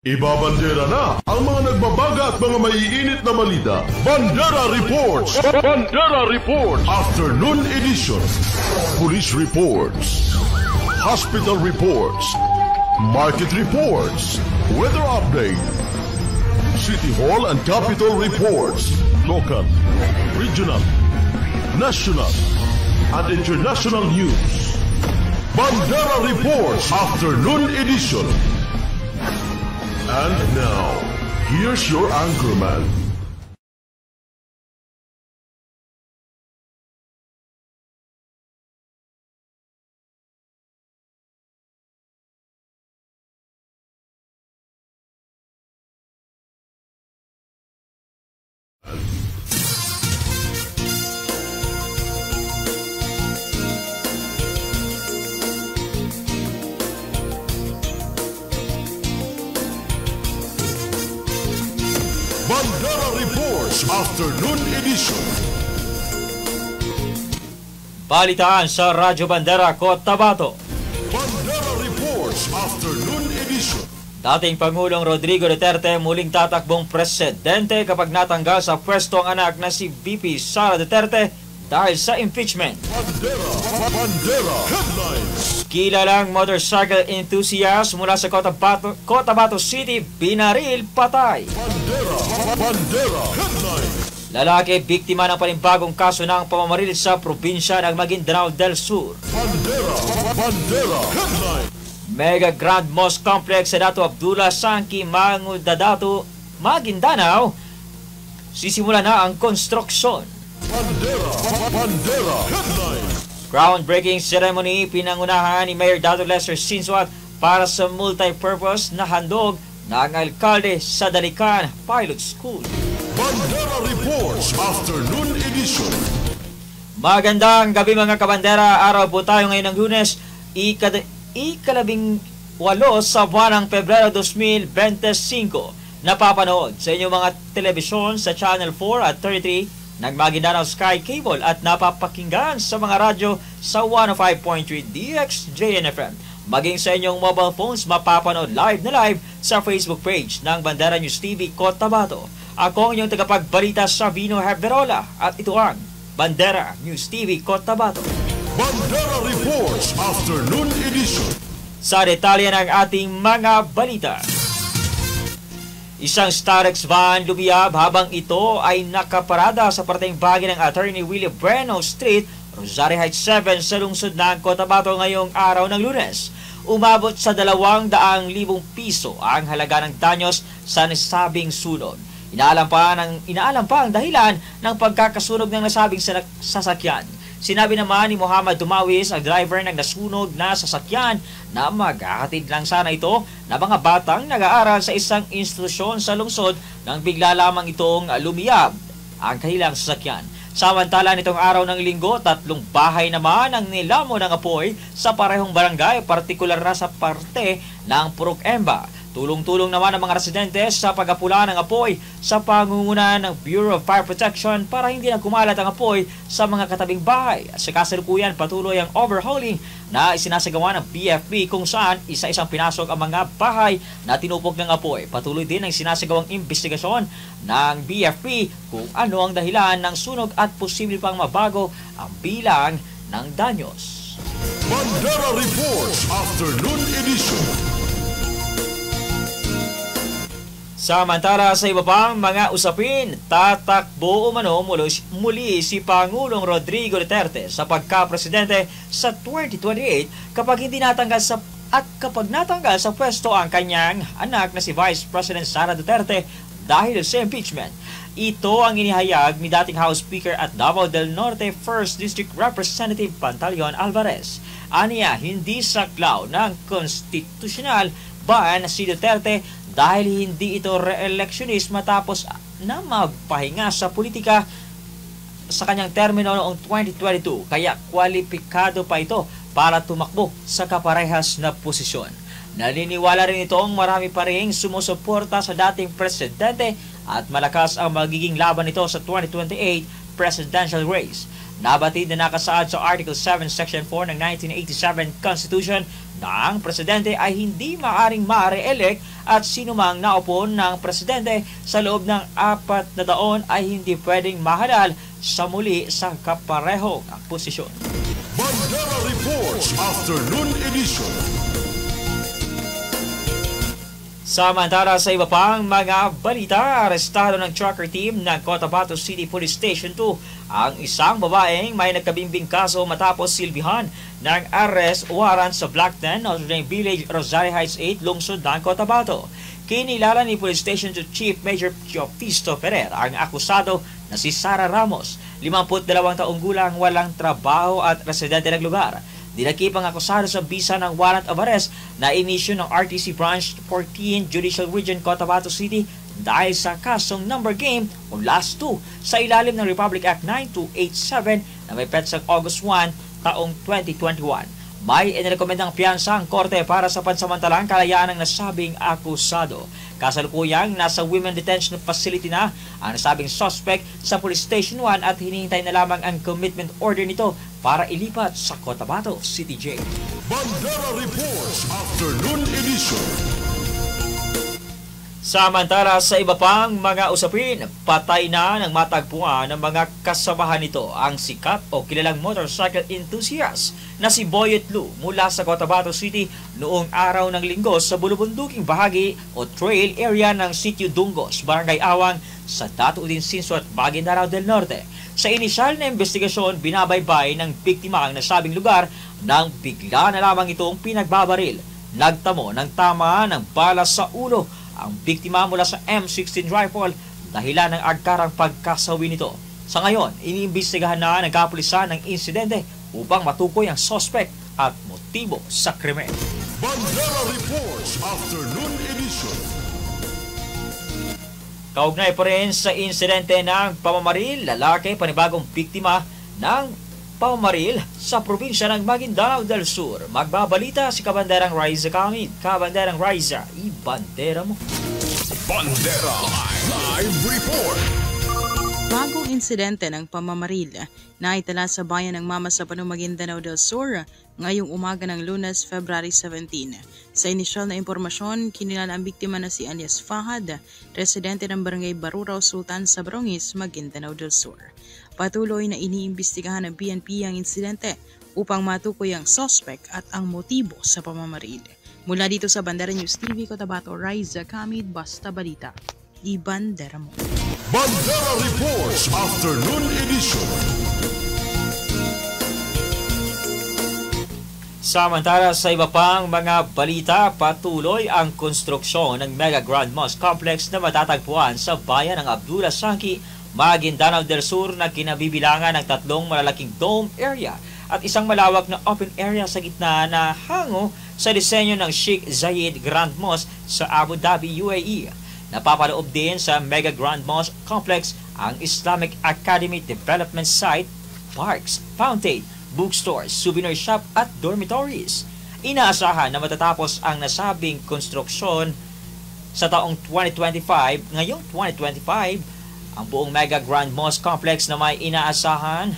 Ibabandera na ang mga nagbabaga at mga maiinit na balita. Bandera Reports! Bandera Reports! Afternoon Edition. Police Reports. Hospital Reports. Market Reports. Weather Update. City Hall and Capitol Reports. Local, regional, national, and international news. Bandera Reports Afternoon Edition. And now, here's your anchorman. Bandera Reports Afternoon Edition. Balitaan sa Radyo Bandera, Cotabato. Bandera Reports Afternoon Edition. Dating Pangulong Rodrigo Duterte muling tatakbong presidente kapag natanggal sa pwesto ang anak na si VP Sara Duterte dahil sa impeachment. Bandera Headlines. Kilalang motorcycle enthusiast mula sa Cotabato City binaril patay. Bandera Headlines. Lalaki biktima ng panibagong kaso ng pamamaril sa probinsya ng Maguindanao del Sur. Bandera Headlines. Mega Grand Mosque Complex sa Dato Abdullah Sangki Mangudadato, Maguindanao, sisimula na ang konstruksyon. Bandera Headlines. Groundbreaking ceremony pinangunahan ni Mayor Dato Lester Sinsuat para sa multi-purpose na handog ng alkalde sa Dalican Pilot School. Bandera Reports Afternoon Edition. Magandang gabi mga kabandera. Araw po tayo ngayon ng Lunes, ika-18 sa buwan ng Pebrero 2025. Napapanood sa inyong mga telebisyon sa Channel 4 at 33 ng Maguindanao Sky Cable at napapakinggan sa mga radyo sa 105.3 DXJNFM. Maging sa inyong mobile phones, mapapanood live na live sa Facebook page ng Bandera News TV Cotabato. Ako ang inyong tagapagbalita sa Vino Herberola at ito ang Bandera News TV Cotabato. Bandera Reports Afternoon Edition. Sa detalye ng ating mga balita. Isang Starex van lumiyab habang ito ay nakaparada sa parteng bahagi ng Attorney Willie Breno Street, Rosario Heights 7 sa lungsod ng Cotabato ngayong araw ng Lunes. Umabot sa 200,000 piso ang halaga ng danyos sa nasabing sunog. Inaalam pa ang dahilan ng pagkakasunog ng nasabing sasakyan. Sinabi naman ni Muhammad Dumawis, ang driver ng nasunog na sasakyan, na maghahatid lang sana ito na mga batang nag-aaral sa isang institusyon sa lungsod nang bigla lamang itong lumiyab ang kanilang sasakyan. Samantala nitong araw ng Linggo, 3 bahay naman ang nilamon ng apoy sa parehong barangay, partikular na sa parte ng Purok Emba. Tulong-tulong naman ang mga residente sa pag-apula ng apoy sa pangunguna ng Bureau of Fire Protection para hindi na kumalat ang apoy sa mga katabing bahay. Sa kasalukuyan, patuloy ang overhauling na isinasagawa ng BFP kung saan isa-isang pinasok ang mga bahay na tinupok ng apoy. Patuloy din ang sinasagawang investigasyon ng BFP kung ano ang dahilan ng sunog at posible pang mabago ang bilang ng danyos. Bandera Reports Afternoon Edition. Samantala sa iba pang mga usapin, tatakbo umano muli si Pangulong Rodrigo Duterte sa pagka-presidente sa 2028 kapag natanggal sa pwesto ang kanyang anak na si Vice President Sara Duterte dahil sa impeachment. Ito ang inihayag ni dating House Speaker at Davao del Norte 1st District Representative Pantaleon Alvarez. Aniya, hindi saklaw ng konstitusyonal ban si Duterte dahil hindi ito re-electionist matapos na magpahinga sa politika sa kanyang termino noong 2022. Kaya kwalipikado pa ito para tumakbo sa kaparehas na posisyon. Naniniwala rin itong marami pa rin sumusuporta sa dating presidente at malakas ang magiging laban nito sa 2028 presidential race. Nabatid na nakasaad sa Article 7, Section 4 ng 1987 Constitution na ang presidente ay hindi maaring ma-re-elect at sinumang naupo ng presidente sa loob ng 4 na taon ay hindi pwedeng mahalal sa muli sa kaparehong posisyon. Bandera Reports Afternoon Edition. Samantala sa iba pang mga balita, arestado ng tracker team ng Cotabato City Police Station 2 ang isang babaeng may nagkabimbing kaso matapos silbihan ng arrest warrant sa Block 10, Notre Dame Village, Rosario Heights 8, lungsod ng Cotabato. Kinilala ni Police Station 2 Chief Major Piofisto Ferrer ang akusado na si Sara Ramos, 52 taong gulang, walang trabaho at residente ng lugar. Dinakip ang akusado sa bisa ng warrant of arrest na inisyu ng RTC Branch 14 Judicial Region Cotabato City dahil sa kasong number game o last 2 sa ilalim ng Republic Act 9287 na may petsang August 1 taong 2021. May inirekomendang piyansa ang korte para sa pansamantalang kalayaan ng nasabing akusado. Kasalukuyang nasa Women Detention Facility na ang nasabing suspect sa Police Station 1 at hinihintay na lamang ang commitment order nito para ilipat sa Cotabato City Jail. Bandera Reports Afternoon Edition. Samantala sa iba pang mga usapin, patay na ng matagpuan ng mga kasamahan nito ang sikat o kilalang motorcycle enthusiast na si Boyet Lu mula sa Cotabato City noong araw ng Linggo sa bulubunduking bahagi o trail area ng Sitio Dungos, Barangay Awang sa Dato Udin Sinso at Maguindanao del Norte. Sa inisyal na investigasyon, binabaybay ng biktima ang nasabing lugar nang bigla na lamang itong pinagbabaril. Nagtamo ng tama ng bala sa ulo ang biktima mula sa M16 rifle dahilan ng agkarang pagkasawi nito. Sa ngayon, iniimbestigahan na ng kapulisan ng insidente upang matukoy ang suspect at motibo sa krimen. Bandera Reports Afternoon Edition. Kaugnay pa rin sa insidente ng pamamaril, lalaki panibagong biktima ng pamamaril sa probinsya ng Maguindanao del Sur. Magbabalita si Kabanderang Riza Kamid. Kabanderang Riza, ibandera mo. Bandera Live Report. Bagong insidente ng pamamaril na itala sa bayan ng Mamasapanong, Maguindanao del Sur ngayong umaga ng Lunes, February 17. Sa inisyal na impormasyon, kinilala ang biktima na si Alias Fahad, residente ng Barangay Barurao, Sultan sa Barongis, Maguindanao del Sur. Patuloy na iniimbestigahan ng PNP ang insidente upang matukoy ang suspect at ang motibo sa pamamaril. Mula dito sa Bandera News TV, Cotabato, Riza Kamid, Basta Balita. Ibandera mo. Bandera Reports Afternoon Edition. Samantala sa iba pang mga balita, patuloy ang konstruksyon ng Mega Grand Mosque Complex na matatagpuan sa bayan ng Abdullah Sangki, Maguindanao del Sur na kinabibilangan ng 3 malalaking dome area at isang malawak na open area sa gitna na hango sa disenyo ng Sheikh Zayed Grand Mosque sa Abu Dhabi, UAE. Napapaloob din sa Mega Grand Mosque Complex ang Islamic Academy Development Site, parks, fountain, bookstores, souvenir shop at dormitories. Inaasahan na matatapos ang nasabing konstruksyon sa taong 2025. Ngayong 2025, ang buong Mega Grand Mosque Complex na may inaasahan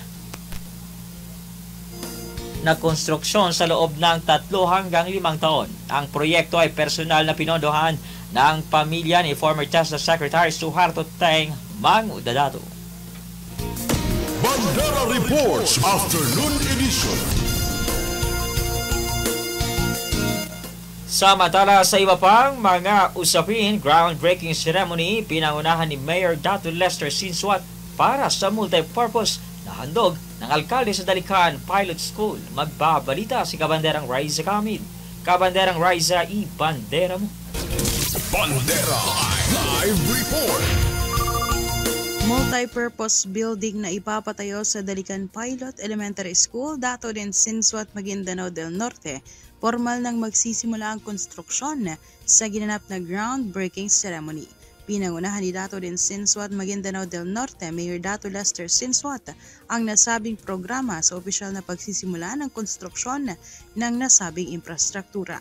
na konstruksyon sa loob ng 3 hanggang 5 taon. Ang proyekto ay personal na pinondohan ng pamilya ni former TESDA Secretary Suharto Teng Mangudadato. Bandera Reports Afternoon Edition. Samantala sa iba pang mga usapin, groundbreaking ceremony pinangunahan ni Mayor Dato Lester Sinsuat para sa multipurpose na handog ng alkalde sa Dalikan Pilot School. Magbabalita si Kabanderang Riza Kamid. Kabanderang Riza, ibandera mo. Bandera Live Report. Multipurpose building na ipapatayo sa Dalikan Pilot Elementary School, Dato din Sinsuat, Maguindanao del Norte. Formal nang magsisimula ang konstruksyon sa ginanap na groundbreaking ceremony. Pinangunahan ni Dato din Sinsuat, Maguindanao del Norte, Mayor Dato Lester Sinsuat, ang nasabing programa sa opisyal na pagsisimula ng konstruksyon ng nasabing infrastruktura.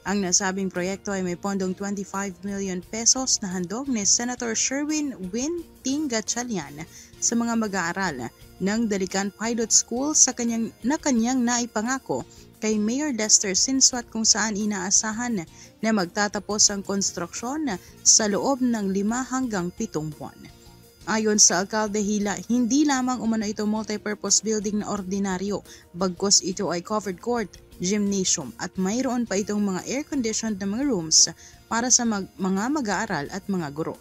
Ang nasabing proyekto ay may pondong 25 million pesos na handog ni Senator Sherwin Win Tinggatchalian sa mga mag-aaral ng Dalican Pilot School sa kanyang naipangako kay Mayor Lester Sinswat kung saan inaasahan na magtatapos ang konstruksyon sa loob ng 5 hanggang 7 buwan. Ayon sa alkalde, hindi lamang umano ito multipurpose building na ordinaryo, bagkus ito ay covered court, gymnasium at mayroon pa itong mga air-conditioned na mga rooms para sa mga mag-aaral at mga guro.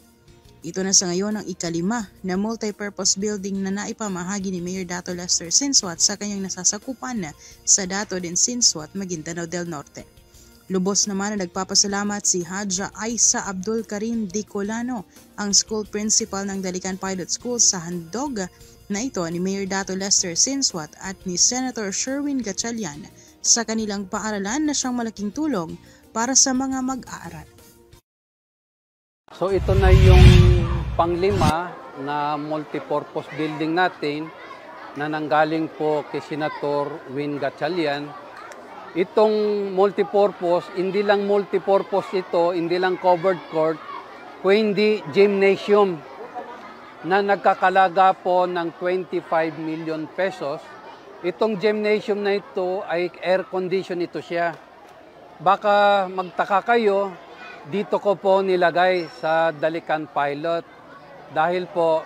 Ito na sa ngayon ang ika-5 na multipurpose building na naipamahagi ni Mayor Dato Lester Sinswat sa kanyang nasasakupan sa Dato din Sinswat, Maguindanao del Norte. Lubos naman na nagpapasalamat si Hadja Aisa Abdul Karim Di Colano, ang school principal ng Dalican Pilot School sa handog na ito ni Mayor Dato Lester Sinswat at ni Senator Sherwin Gatchalian sa kanilang paaralan na siyang malaking tulong para sa mga mag-aaral. So ito na yung panglima na multipurpose building natin na nanggaling po kay Senator Win Gatchalian. Itong multipurpose, hindi lang multipurpose ito, hindi lang covered court, kundi gymnasium na nagkakalaga po ng 25 million pesos. Itong gymnasium na ito ay air condition ito siya. Baka magtaka kayo, dito ko po nilagay sa Dalican Pilot. Dahil po,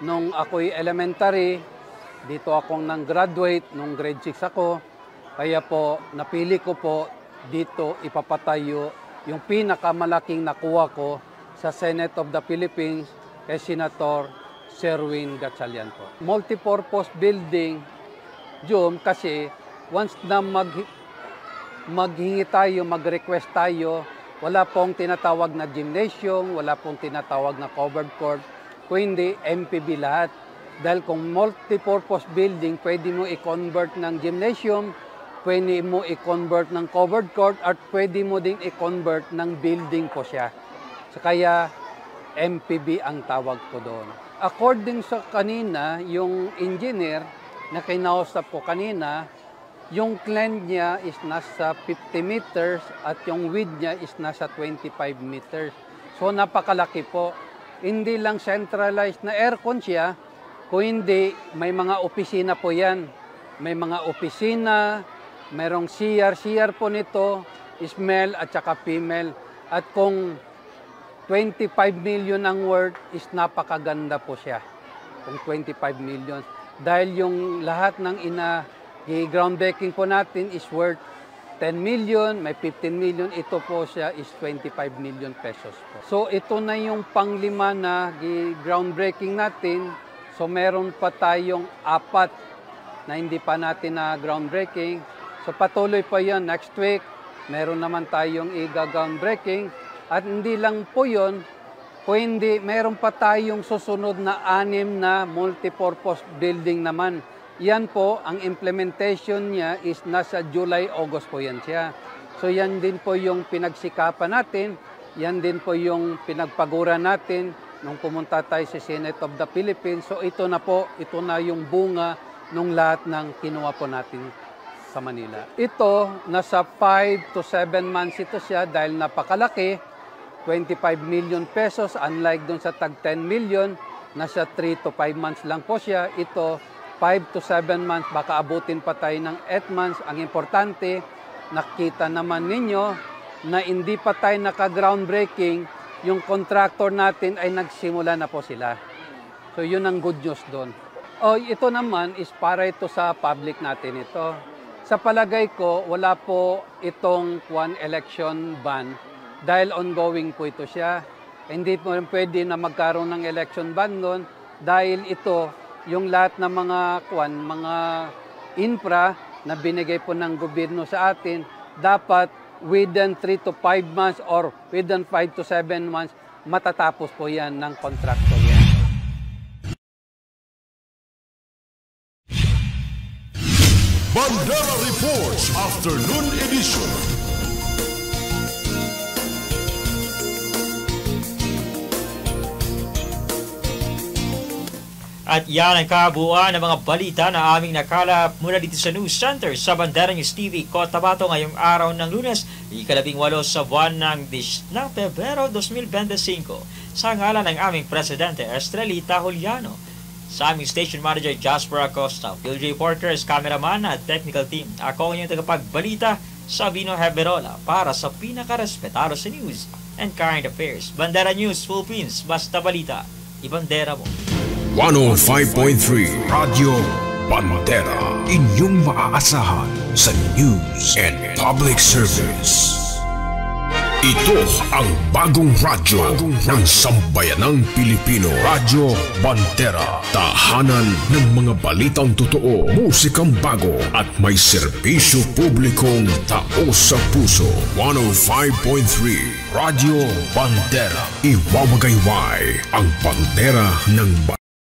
nung ako'y elementary, dito akong nang-graduate, nung grade 6 ako, kaya po napili ko po dito ipapatayo yung pinakamalaking nakuha ko sa Senate of the Philippines kay Senator Sherwin Gatchalian po. Multipurpose building, Jom, kasi once na maghingi tayo, mag-request tayo, wala pong tinatawag na gymnasium, wala pong tinatawag na covered court, kundi MPB lahat. Dahil kung multipurpose building, pwede mo i-convert ng gymnasium, pwede mo i-convert ng covered court, at pwede mo din i-convert ng building po siya. So, kaya MPB ang tawag ko doon. According sa kanina, yung engineer na kinausap ko kanina, yung length niya is nasa 50 meters at yung width niya is nasa 25 meters. So napakalaki po. Hindi lang centralized na aircon siya, kundi may mga opisina po yan. May mga opisina, mayroong CR. CR po nito is male at saka female. At kung 25 million ang worth is napakaganda po siya. Kung 25 million. Dahil yung lahat ng groundbreaking po natin is worth 10 million, may 15 million. Ito po siya is 25 million pesos po. So ito na yung panglima na groundbreaking natin. So meron pa tayong 4 na hindi pa natin na groundbreaking. So patuloy pa yan next week. Meron naman tayong groundbreaking. At hindi lang po yun, kundi meron pa tayong susunod na 6 na multipurpose building naman. Yan po, ang implementation niya is nasa July, August po yan siya. So yan din po yung pinagsikapan natin, yan din po yung pinagpagura natin nung pumunta tayo sa Senate of the Philippines. So ito na po, ito na yung bunga nung lahat ng kinuha po natin sa Manila. Ito, nasa 5 to 7 months ito siya dahil napakalaki, 25 million pesos, unlike dun sa tag 10 million, nasa 3 to 5 months lang po siya. Ito, 5 to 7 months, baka abutin pa tayo ng 8 months. Ang importante, nakita naman ninyo na hindi pa tayo naka-groundbreaking, yung contractor natin ay nagsimula na po sila. So yun ang good news doon. Ito naman is para ito sa public natin ito. Sa palagay ko, wala po itong election ban dahil ongoing po ito siya. Hindi po pwede na magkaroon ng election ban doon dahil ito, yung lahat ng mga infra na binigay po ng gobyerno sa atin, dapat within 3 to 5 months or within 5 to 7 months, matatapos po yan ng kontraktor yan. Bandera Reports Afternoon Edition. At yan ang kabuuan ng mga balita na aming nakalap mula dito sa News Center sa Bandera News TV, Cotabato ngayong araw ng Lunes, 18 sa buwan ng Pebrero 2025. Sa ngalan ng aming Presidente Estrelita Juliano. Sa aming station manager Jasper Acosta, field reporters, cameraman at technical team. Ako ang inyong tagapagbalita, Sabino Heberola, para sa pinakarespetado sa news and current affairs. Bandera News, Philippines, basta balita, ibandera mo. 105.3 Radio Bandera, inyong maaasahan sa news and public service. Ito ang bagong radyo ng sambayanang Pilipino. Radyo Bandera. Tahanan ng mga balitang totoo, musikang bago at may serbisyo publikong taos sa puso. 105.3 Radio Bandera. Iwawagayway ang bandera ng